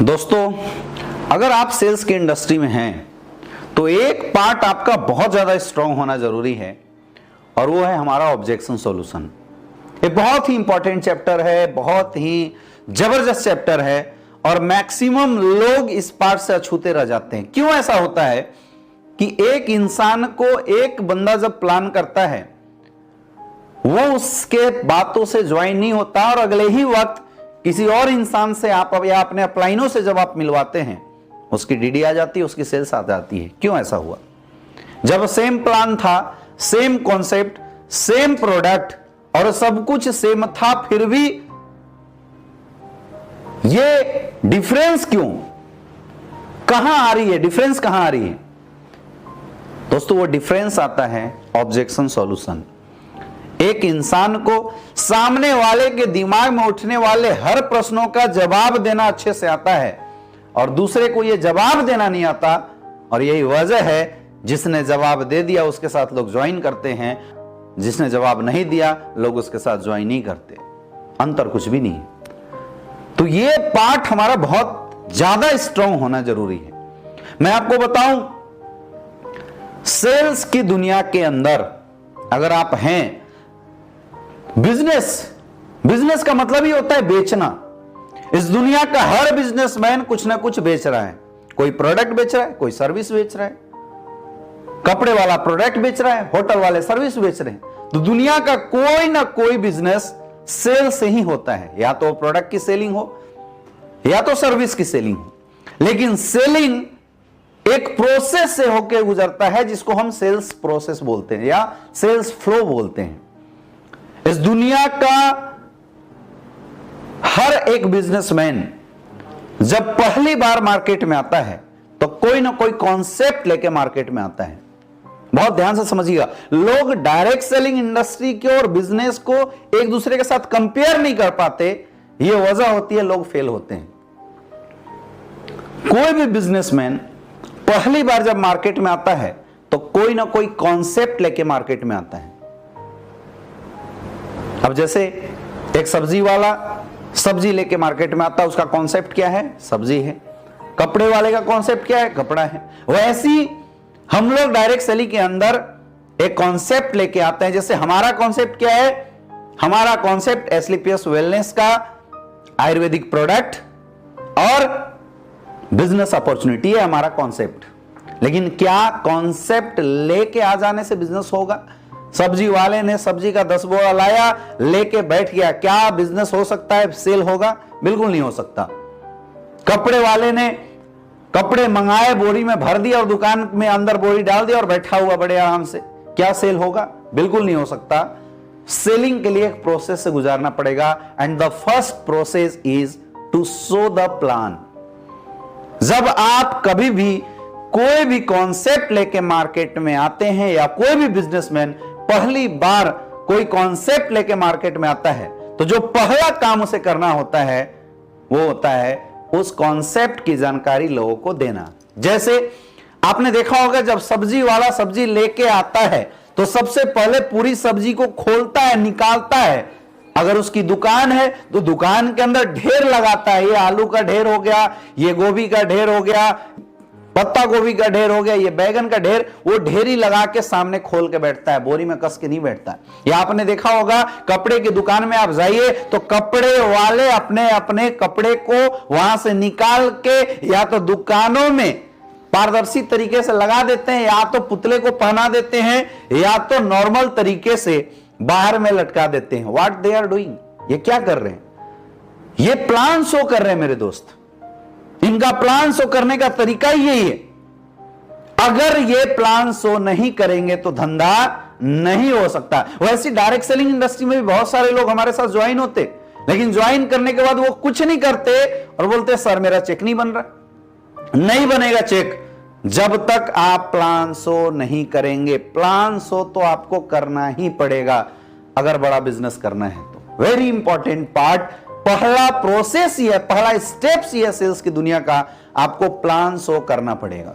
दोस्तों, अगर आप सेल्स की इंडस्ट्री में हैं तो एक पार्ट आपका बहुत ज़्यादा स्ट्रांग होना ज़रूरी है और वो है हमारा ऑब्जेक्शन सॉल्यूशन। ये बहुत ही इंपॉर्टेंट चैप्टर है, बहुत ही ज़बरदस्त चैप्टर है और मैक्सिमम लोग इस पार्ट से अछूते रह जाते हैं। क्यों ऐसा होता है कि एक इंसान को एक बंदा जब प्लान करता है वो उसके बातों से ज्वाइन नहीं होता और अगले ही वक्त किसी और इंसान से आप या अपने अपलाइनों से जब आप मिलवाते हैं उसकी डीडी आ जाती है, उसकी सेल्स आ जाती है। क्यों ऐसा हुआ? जब सेम प्लान था, सेम कॉन्सेप्ट, सेम प्रोडक्ट और सब कुछ सेम था, फिर भी ये डिफरेंस क्यों? कहां आ रही है डिफरेंस? कहां आ रही है दोस्तों? वो डिफरेंस आता है ऑब्जेक्शन सॉल्यूशन। एक इंसान को सामने वाले के दिमाग में उठने वाले हर प्रश्नों का जवाब देना अच्छे से आता है और दूसरे को यह जवाब देना नहीं आता, और यही वजह है जिसने जवाब दे दिया उसके साथ लोग ज्वाइन करते हैं, जिसने जवाब नहीं दिया लोग उसके साथ ज्वाइन नहीं करते। अंतर कुछ भी नहीं है। तो यह पार्ट हमारा बहुत ज्यादा स्ट्रांग होना जरूरी है। मैं आपको बताऊं, सेल्स की दुनिया के अंदर अगर आप हैं, बिजनेस का मतलब ही होता है बेचना। इस दुनिया का हर बिजनेसमैन कुछ ना कुछ बेच रहा है। कोई प्रोडक्ट बेच रहा है, कोई सर्विस बेच रहा है। कपड़े वाला प्रोडक्ट बेच रहा है, होटल वाले सर्विस बेच रहे हैं। तो दुनिया का कोई ना कोई बिजनेस सेल से ही होता है, या तो प्रोडक्ट की सेलिंग हो या तो सर्विस की सेलिंग हो। लेकिन सेलिंग एक प्रोसेस से होकर गुजरता है जिसको हम सेल्स प्रोसेस बोलते हैं या सेल्स फ्लो बोलते हैं। इस दुनिया का हर एक बिजनेसमैन जब पहली बार मार्केट में आता है तो कोई ना कोई कॉन्सेप्ट लेके मार्केट में आता है। बहुत ध्यान से समझिएगा, लोग डायरेक्ट सेलिंग इंडस्ट्री के और बिजनेस को एक दूसरे के साथ कंपेयर नहीं कर पाते। यह वजह होती है लोग फेल होते हैं। कोई भी बिजनेसमैन पहली बार जब मार्केट में आता है तो कोई ना कोई कॉन्सेप्ट लेके मार्केट में आता है। अब जैसे एक सब्जी वाला सब्जी लेके मार्केट में आता है, उसका कॉन्सेप्ट क्या है? सब्जी है। कपड़े वाले का कॉन्सेप्ट क्या है? कपड़ा है। वैसी हम लोग डायरेक्ट सेलिंग के अंदर एक कॉन्सेप्ट लेके आते हैं। जैसे हमारा कॉन्सेप्ट क्या है? हमारा कॉन्सेप्ट एस्क्लेपियस वेलनेस का आयुर्वेदिक प्रोडक्ट और बिजनेस अपॉर्चुनिटी है हमारा कॉन्सेप्ट। लेकिन क्या कॉन्सेप्ट लेके आ जाने से बिजनेस होगा? सब्जी वाले ने सब्जी का 10 बोरा लाया, लेके बैठ गया, क्या बिजनेस हो सकता है? सेल होगा? बिल्कुल नहीं हो सकता। कपड़े वाले ने कपड़े मंगाए, बोरी में भर दिया और दुकान में अंदर बोरी डाल दिया और बैठा हुआ बड़े आराम से, क्या सेल होगा? बिल्कुल नहीं हो सकता। सेलिंग के लिए एक प्रोसेस से गुजारना पड़ेगा and the first process is to show the plan. जब आप कभी भी कोई भी कॉन्सेप्ट लेके मार्केट में आते हैं या कोई भी बिजनेसमैन पहली बार कोई कॉन्सेप्ट लेके मार्केट में आता है तो जो पहला काम उसे करना होता है वो होता है उस कॉन्सेप्ट की जानकारी लोगों को देना। जैसे आपने देखा होगा, जब सब्जी वाला सब्जी लेके आता है तो सबसे पहले पूरी सब्जी को खोलता है, निकालता है। अगर उसकी दुकान है तो दुकान के अंदर ढेर लगाता है, ये आलू का ढेर हो गया, ये गोभी का ढेर हो गया, पत्ता गोभी का ढेर हो गया, ये बैगन का ढेर, वो ढेरी लगा के सामने खोल के बैठता है, बोरी में कस के नहीं बैठता है। या आपने देखा होगा, कपड़े की दुकान में आप जाइए तो कपड़े वाले अपने अपने कपड़े को वहां से निकाल के या तो दुकानों में पारदर्शी तरीके से लगा देते हैं, या तो पुतले को पहना देते हैं, या तो नॉर्मल तरीके से बाहर में लटका देते हैं। What they are doing? ये क्या कर रहे हैं? ये प्लान शो कर रहे हैं मेरे दोस्त। इनका प्लान शो करने का तरीका ही यही है। अगर ये प्लान शो नहीं करेंगे तो धंधा नहीं हो सकता। वैसे डायरेक्ट सेलिंग इंडस्ट्री में भी बहुत सारे लोग हमारे साथ ज्वाइन होते, लेकिन ज्वाइन करने के बाद वो कुछ नहीं करते और बोलते सर मेरा चेक नहीं बन रहा। नहीं बनेगा चेक जब तक आप प्लान शो नहीं करेंगे। प्लान शो तो आपको करना ही पड़ेगा अगर बड़ा बिजनेस करना है तो। वेरी इंपॉर्टेंट पार्ट, पहला प्रोसेस ही है, पहला स्टेप्स ही है सेल्स की दुनिया का, आपको प्लान शो करना पड़ेगा।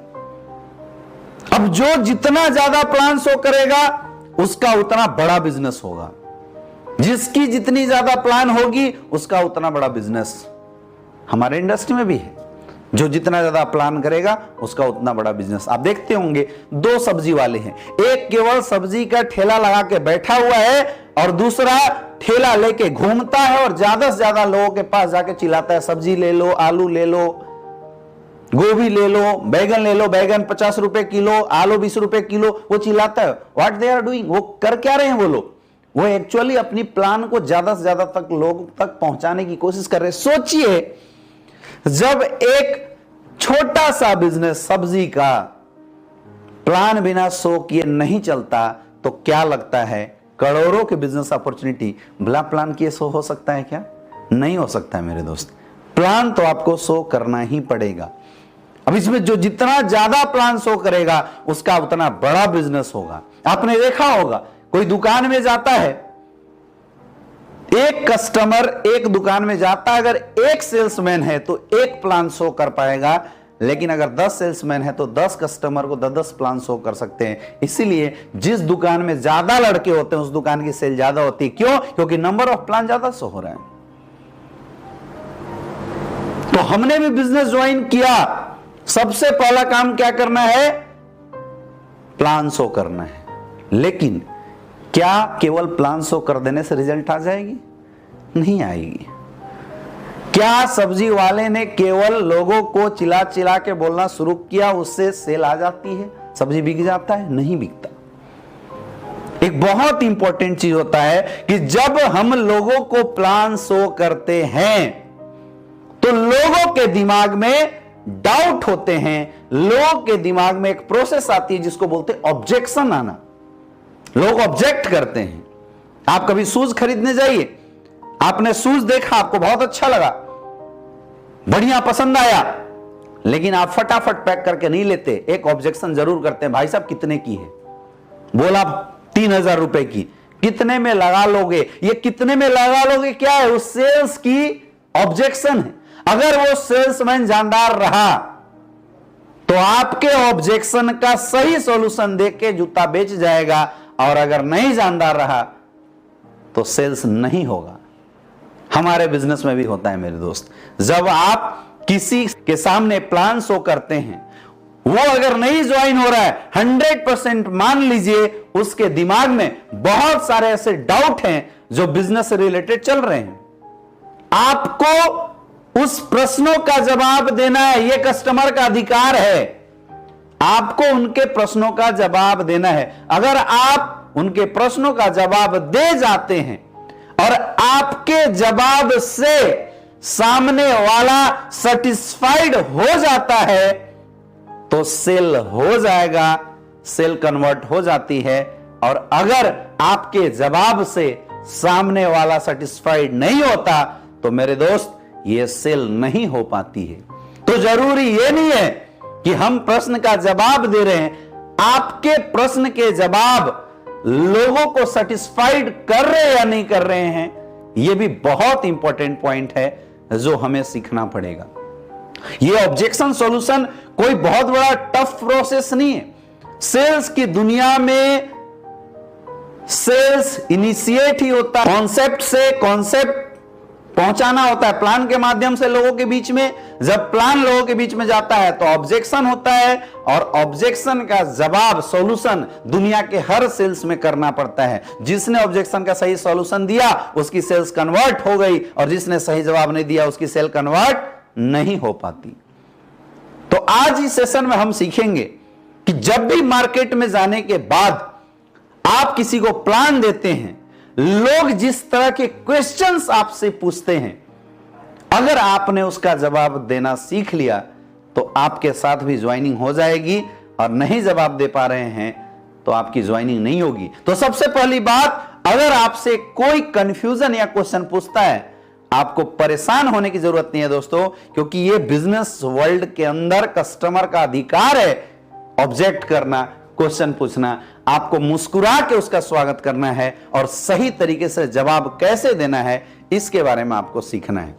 अब जो जितना ज्यादा प्लान शो करेगा उसका उतना बड़ा बिजनेस होगा। जिसकी जितनी ज्यादा प्लान होगी उसका उतना बड़ा बिजनेस हमारे इंडस्ट्री में भी है। जो जितना ज्यादा प्लान करेगा उसका उतना बड़ा बिजनेस। आप देखते होंगे दो सब्जी वाले हैं, एक केवल सब्जी का ठेला लगा के बैठा हुआ है और दूसरा ठेला लेके घूमता है और ज्यादा से ज्यादा लोगों के पास जाके चिल्लाता है सब्जी ले लो, आलू ले लो, गोभी ले लो, बैगन ले लो, बैगन 50 रुपए किलो, आलू 20 रुपए किलो, वो चिल्लाता है। व्हाट दे आर डूइंग, वो कर क्या रहे हैं वो लोग? वो एक्चुअली अपनी प्लान को ज्यादा से ज्यादा तक लोगों तक पहुंचाने की कोशिश कर रहे हैं। सोचिए, जब एक छोटा सा बिजनेस सब्जी का प्लान बिना शो किए नहीं चलता तो क्या लगता है करोड़ों के बिजनेस अपॉर्चुनिटी बिना प्लान किए शो हो सकता है क्या? नहीं हो सकता है मेरे दोस्त। प्लान तो आपको शो करना ही पड़ेगा। अब इसमें जो जितना ज्यादा प्लान शो करेगा उसका उतना बड़ा बिजनेस होगा। आपने देखा होगा कोई दुकान में जाता है, एक कस्टमर एक दुकान में जाता है, अगर एक सेल्समैन है तो एक प्लान शो कर पाएगा, लेकिन अगर 10 सेल्समैन है तो 10 कस्टमर को 10 प्लान शो कर सकते हैं। इसीलिए जिस दुकान में ज्यादा लड़के होते हैं उस दुकान की सेल ज्यादा होती है। क्यों? क्योंकि नंबर ऑफ प्लान ज्यादा शो हो रहा है। तो हमने भी बिजनेस ज्वाइन किया, सबसे पहला काम क्या करना है? प्लान शो करना है। लेकिन क्या केवल प्लान शो कर देने से रिजल्ट आ जाएगी? नहीं आएगी। क्या सब्जी वाले ने केवल लोगों को चिल्ला चिल्ला के बोलना शुरू किया उससे सेल आ जाती है, सब्जी बिक जाता है? नहीं बिकता। एक बहुत इंपॉर्टेंट चीज होता है कि जब हम लोगों को प्लान शो करते हैं तो लोगों के दिमाग में डाउट होते हैं, लोगों के दिमाग में एक प्रोसेस आती है जिसको बोलते हैं ऑब्जेक्शन आना। लोग ऑब्जेक्ट करते हैं। आप कभी शूज खरीदने जाइए, आपने शूज देखा, आपको बहुत अच्छा लगा, बढ़िया पसंद आया, लेकिन आप फटाफट पैक करके नहीं लेते, एक ऑब्जेक्शन जरूर करते हैं, भाई साहब कितने की है? बोला 3000 रुपए की। कितने में लगा लोगे? ये कितने में लगा लोगे क्या है? उस सेल्स की ऑब्जेक्शन है। अगर वो सेल्समैन जानदार रहा तो आपके ऑब्जेक्शन का सही सॉल्यूशन देख के जूता बेच जाएगा, और अगर नहीं जानदार रहा तो सेल्स नहीं होगा। हमारे बिजनेस में भी होता है मेरे दोस्त। जब आप किसी के सामने प्लान शो करते हैं, वो अगर नहीं ज्वाइन हो रहा है, 100% मान लीजिए उसके दिमाग में बहुत सारे ऐसे डाउट हैं जो बिजनेस से रिलेटेड चल रहे हैं। आपको उस प्रश्नों का जवाब देना है, यह कस्टमर का अधिकार है। आपको उनके प्रश्नों का जवाब देना है। अगर आप उनके प्रश्नों का जवाब दे जाते हैं और आपके जवाब से सामने वाला सेटिस्फाइड हो जाता है तो सेल हो जाएगा, सेल कन्वर्ट हो जाती है। और अगर आपके जवाब से सामने वाला सेटिस्फाइड नहीं होता तो मेरे दोस्त ये सेल नहीं हो पाती है। तो जरूरी ये नहीं है कि हम प्रश्न का जवाब दे रहे हैं, आपके प्रश्न के जवाब लोगों को सेटिस्फाइड कर रहे हैं या नहीं कर रहे हैं, यह भी बहुत इंपॉर्टेंट पॉइंट है जो हमें सीखना पड़ेगा। यह ऑब्जेक्शन सॉल्यूशन कोई बहुत बड़ा टफ प्रोसेस नहीं है। सेल्स की दुनिया में सेल्स इनिशिएट ही होता है, कॉन्सेप्ट से कॉन्सेप्ट पहुंचाना होता है, प्लान के माध्यम से लोगों के बीच में। जब प्लान लोगों के बीच में जाता है तो ऑब्जेक्शन होता है, और ऑब्जेक्शन का जवाब सॉल्यूशन दुनिया के हर सेल्स में करना पड़ता है। जिसने ऑब्जेक्शन का सही सॉल्यूशन दिया उसकी सेल्स कन्वर्ट हो गई, और जिसने सही जवाब नहीं दिया उसकी सेल कन्वर्ट नहीं हो पाती। तो आज इस सेशन में हम सीखेंगे कि जब भी मार्केट में जाने के बाद आप किसी को प्लान देते हैं, लोग जिस तरह के क्वेश्चंस आपसे पूछते हैं, अगर आपने उसका जवाब देना सीख लिया तो आपके साथ भी ज्वाइनिंग हो जाएगी, और नहीं जवाब दे पा रहे हैं तो आपकी ज्वाइनिंग नहीं होगी। तो सबसे पहली बात, अगर आपसे कोई कंफ्यूजन या क्वेश्चन पूछता है, आपको परेशान होने की जरूरत नहीं है दोस्तों, क्योंकि यह बिजनेस वर्ल्ड के अंदर कस्टमर का अधिकार है ऑब्जेक्ट करना, क्वेश्चन पूछना। आपको मुस्कुरा के उसका स्वागत करना है और सही तरीके से जवाब कैसे देना है इसके बारे में आपको सीखना है।